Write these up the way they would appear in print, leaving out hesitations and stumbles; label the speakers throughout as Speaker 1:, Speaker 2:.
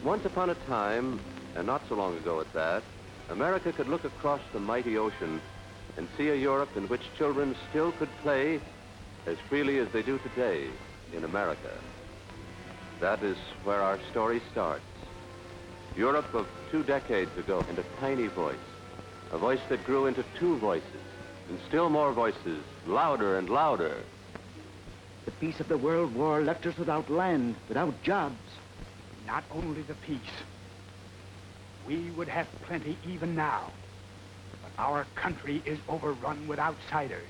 Speaker 1: Once upon a time, and not so long ago at that, America could look across the mighty ocean and see a Europe in which children still could play as freely as they do today in America. That is where our story starts. Europe of 2 decades ago, and a tiny voice, a voice that grew into 2 voices, and still more voices, louder and louder.
Speaker 2: The peace of the World War left us without land, without jobs.
Speaker 3: Not only the peace. We would have plenty even now. But our country is overrun with outsiders.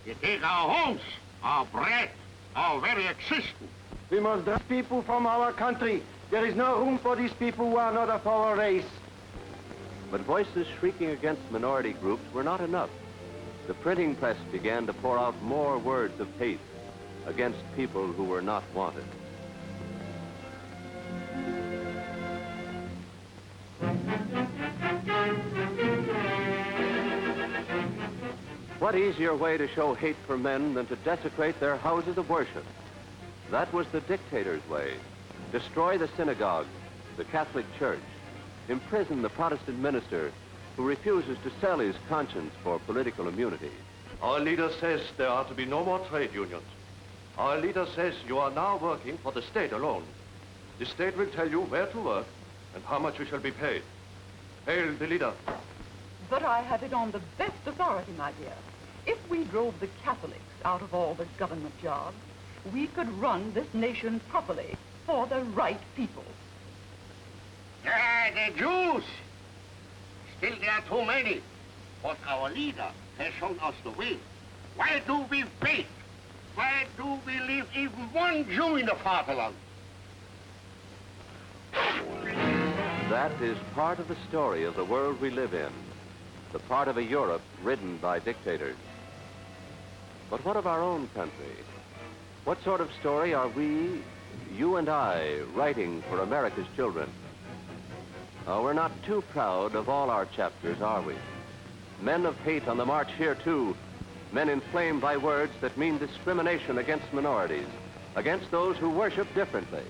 Speaker 4: You take our homes, our bread, our very existence.
Speaker 5: We must drive people from our country. There is no room for these people who are not of our race.
Speaker 1: But voices shrieking against minority groups were not enough. The printing press began to pour out more words of hate against people who were not wanted. What easier way to show hate for men than to desecrate their houses of worship? That was the dictator's way. Destroy the synagogue, the Catholic Church, imprison the Protestant minister who refuses to sell his conscience for political immunity.
Speaker 6: Our leader says there are to be no more trade unions. Our leader says you are now working for the state alone. The state will tell you where to work and how much you shall be paid. Hail the leader.
Speaker 7: But I have it on the best authority, my dear. If we drove the Catholics out of all the government jobs, we could run this nation properly for the right people.
Speaker 4: Yeah, the Jews. Still there are too many. But our leader has shown us the way. Why do we wait? Why do we leave even one Jew in the fatherland?
Speaker 1: That is part of the story of the world we live in, the part of a Europe ridden by dictators. But what of our own country? What sort of story are we, you and I, writing for America's children? Oh, we're not too proud of all our chapters, are we? Men of hate on the march here, too. Men inflamed by words that mean discrimination against minorities, against those who worship differently.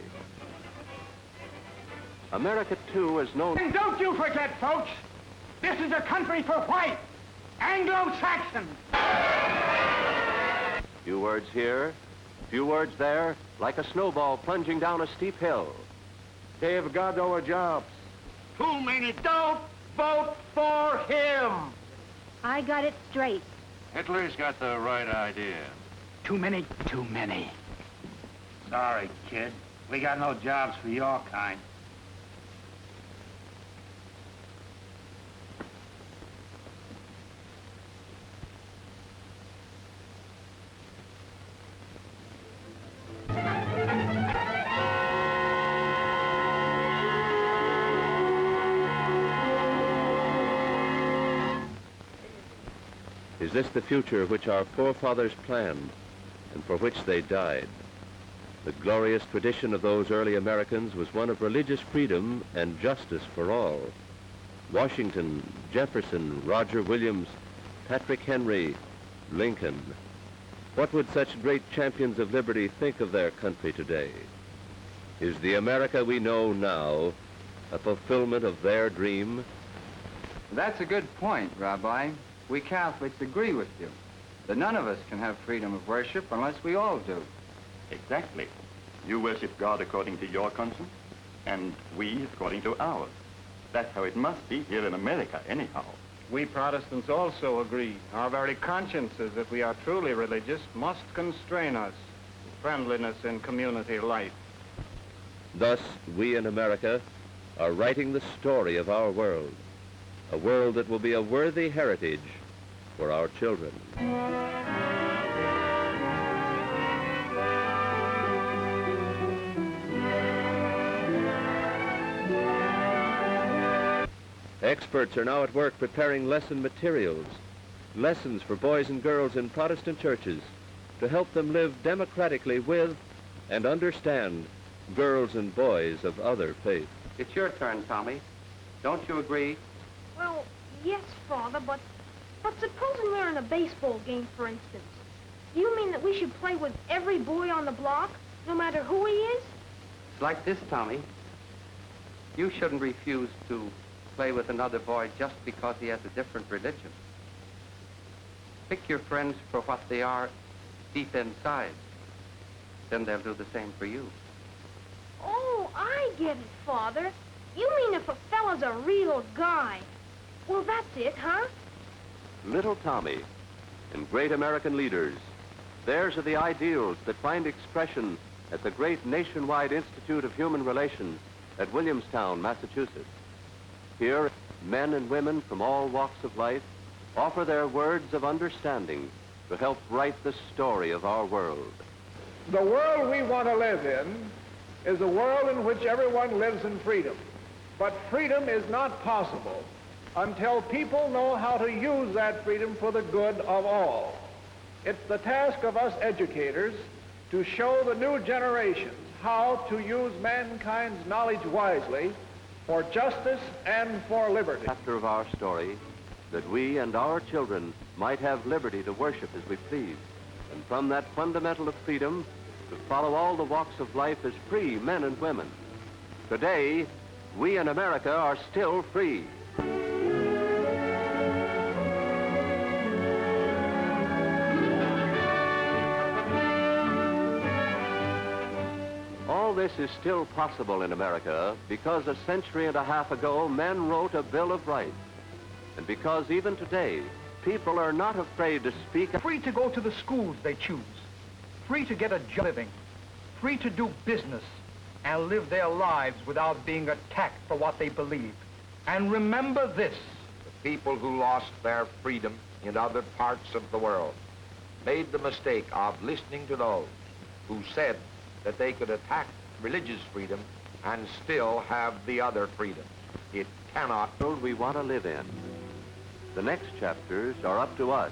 Speaker 1: America, too, is known...
Speaker 3: And don't you forget, folks, this is a country for white, Anglo-Saxon.
Speaker 1: Few words here, few words there, like a snowball plunging down a steep hill.
Speaker 5: They've got our jobs.
Speaker 4: Too many. Don't vote for him.
Speaker 8: I got it straight.
Speaker 6: Hitler's got the right idea.
Speaker 3: Too many, too many.
Speaker 4: Sorry, kid. We got no jobs for your kind.
Speaker 1: Is this the future which our forefathers planned and for which they died? The glorious tradition of those early Americans was one of religious freedom and justice for all. Washington, Jefferson, Roger Williams, Patrick Henry, Lincoln. What would such great champions of liberty think of their country today? Is the America we know now a fulfillment of their dream?
Speaker 9: That's a good point, Rabbi. We Catholics agree with you, that none of us can have freedom of worship unless we all do.
Speaker 6: Exactly. You worship God according to your conscience, and we according to ours. That's how it must be here in America, anyhow.
Speaker 5: We Protestants also agree. Our very consciences, if we are truly religious, must constrain us to friendliness in community life.
Speaker 1: Thus, we in America are writing the story of our world, a world that will be a worthy heritage for our children. Experts are now at work preparing lesson materials, lessons for boys and girls in Protestant churches to help them live democratically with and understand girls and boys of other faiths.
Speaker 10: It's your turn, Tommy. Don't you agree?
Speaker 8: Well, yes, Father, but supposing we're in a baseball game, for instance. Do you mean that we should play with every boy on the block, no matter who he is?
Speaker 10: It's like this, Tommy. You shouldn't refuse to play with another boy just because he has a different religion. Pick your friends for what they are deep inside. Then they'll do the same for you.
Speaker 8: Oh, I get it, Father. You mean if a fella's a real guy. Well, that's it, huh?
Speaker 1: Little Tommy and great American leaders, theirs are the ideals that find expression at the great Nationwide Institute of Human Relations at Williamstown, Massachusetts. Here, men and women from all walks of life offer their words of understanding to help write the story of our world.
Speaker 11: The world we want to live in is a world in which everyone lives in freedom. But freedom is not possible until people know how to use that freedom for the good of all. It's the task of us educators to show the new generations how to use mankind's knowledge wisely for justice and for liberty.
Speaker 1: Chapter of our story, that we and our children might have liberty to worship as we please, and from that fundamental of freedom, to follow all the walks of life as free men and women. Today, we in America are still free. All this is still possible in America because a century and a half ago, men wrote a Bill of Rights. And because even today, people are not afraid to speak.
Speaker 12: Free to go to the schools they choose, free to get a job living, free to do business, and live their lives without being attacked for what they believe. And remember this:
Speaker 13: the people who lost their freedom in other parts of the world made the mistake of listening to those who said that they could attack religious freedom and still have the other freedoms. It cannot.
Speaker 1: World we want to live in. The next chapters are up to us.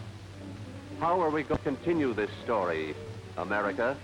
Speaker 1: How are we going to continue this story, America?